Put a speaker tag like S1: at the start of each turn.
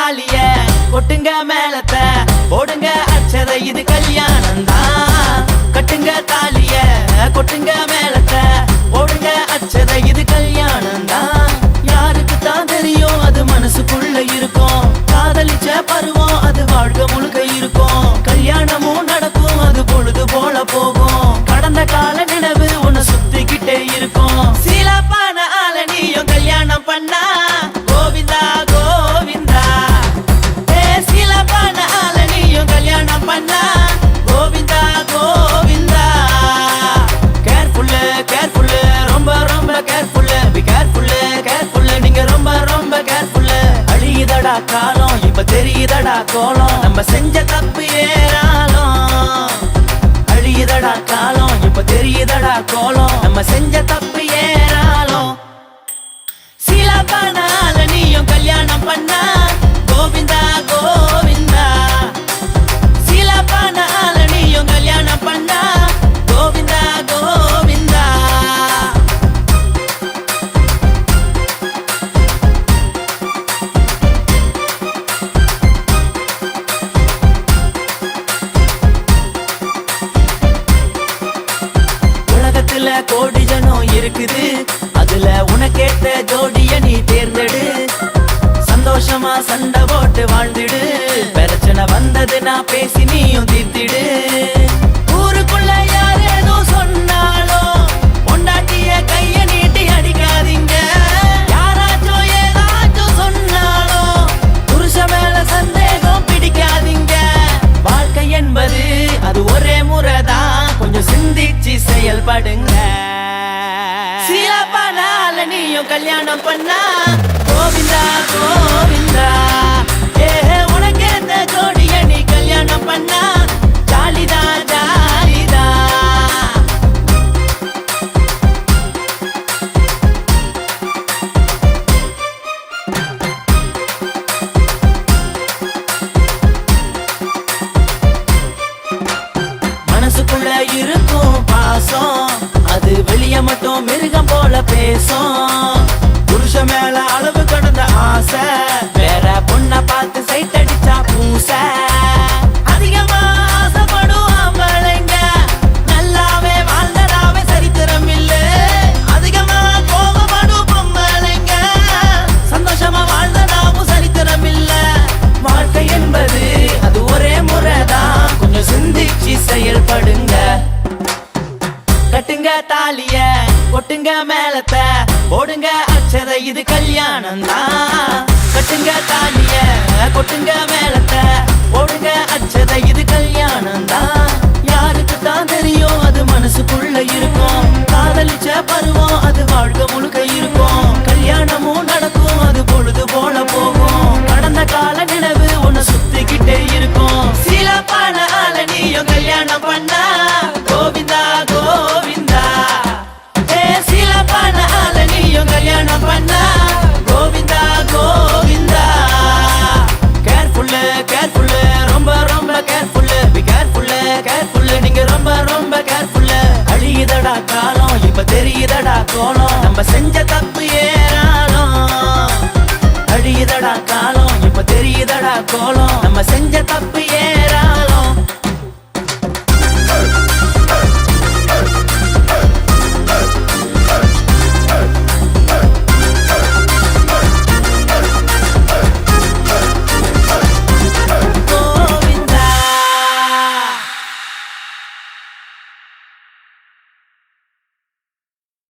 S1: தாலிய கொட்டுங்க மேலத்தை போடுங்க அச்சதை இது கல்யாணம் தான். கட்டுங்க தாலிய கொட்டுங்க மேலத்தை போடுங்க அச்சதை இது கல்யாணம் தான். யாருக்கு தான் தெரியும் அது மனசுக்குள்ள இருக்கும். காதலிச்ச பருவம் அது வாழ்க்கை முழுக்க இருக்கும். கல்யாணமும் நடக்கும் அது பொழுது போல போகும். கடந்த கால நினைவு உன்னை சுத்திக்கிட்டே இருக்கும். சீலாப்பான ஆள நீயும் கல்யாணம் பண்ணா கோவிந்தா கோவிந்தா. சீலாப்பான ஆள நீயும் கல்யாணம் பண்ணா கோவிந்தா கோவிந்தா. கேர்ஃபுல்லு கேர்ஃபுல்லு ரொம்ப ரொம்ப கேர்ஃபுல்லு. பி கேர்ஃபுல்லு கேர்ஃபுல்லு நீங்க ரொம்ப ரொம்ப கேர்ஃபுல்லு. அழியுதடா காலம் இப்ப தெரியுதடா கோலம். நம்ம செஞ்ச தப்பு ஏறாலும் அழியுதடா காலம் இப்ப தெரியுதடா கோலம். நம்ம செஞ்ச தப்பு ஏறாலும் சீலாப்பான ஆள நீயும் கல்யாணம் பண்ணா கோவிந்தா கோவிந்தா. சீலாப்பான ஆள நீயும் கல்யாணம் பண்ணா கோவிந்தா கோவிந்தா. உலகத்துல கோடி ஜனம் இருக்குது. அதுல உனக்கேத்த ஜோடிய நீ தேர்ந்தெடு. சந்தோஷமா சண்டை போட்டு வாழ்ந்துடு. பிரச்சனை வந்தது நான் பேசி நீயும் தீர்த்திடு. ஊருக்குள்ள யாரேதோ சொன்னாலும் பொண்டாட்டிய கைய நீட்டி அடிக்காதீங்க. யாராச்சும் ஏதாச்சும் சொன்னாலும் புருஷ மேல சந்தேகம் பிடிக்காதீங்க. வாழ்க்கை என்பது அது ஒரே முறைதான். கொஞ்சம் சிந்திச்சு செயல்படுங்க. சீலாப்பான ஆள நீயும் கல்யாணம் பண்ணா கோவிந்தா கோவிந்தா. உனக்கு எந்த ஜோடிய நீ கல்யாணம் பண்ணா ஜாலிதா ஜாலிதா. மனசுக்குள்ள இருக்கும் பாசம் அது வெளிய மட்டும் மிருகம் போல பேசும். புருஷ மேல அளவு கடந்த ஆசை வேற பொண்ண பார்த்து சைட் அடிச்சா பூச. அதிகமா ஆசைப்படும் ஆம்பளைங்க நல்லாவே வாழ்ந்ததாவே சரித்திரம் இல்ல. அதிகமா கோபப்படும் பொம்பளைங்க சந்தோஷமா வாழ்ந்ததாவும் சரித்திரம் இல்ல. வாழ்க்கை என்பது அது ஒரே முறைதான். கொஞ்சம் சிந்திச்சு செயல்படுங்க. கட்டுங்க தாலிய கொட்டுங்க மேலத்தை போடுங்க அச்சதை இது கல்யாணம் தான். கட்டுங்க தாலிய கொட்டுங்க மேலத்தை போடுங்க அச்சதை இது கல்யாணம் தான். யாருக்கு தான் தெரியும் அது மனசுக்குள்ள இருக்கும். காதலிச்ச பருவம் அது வாழ்க்கை முழுக்க இருக்கும். கல்யாணமும்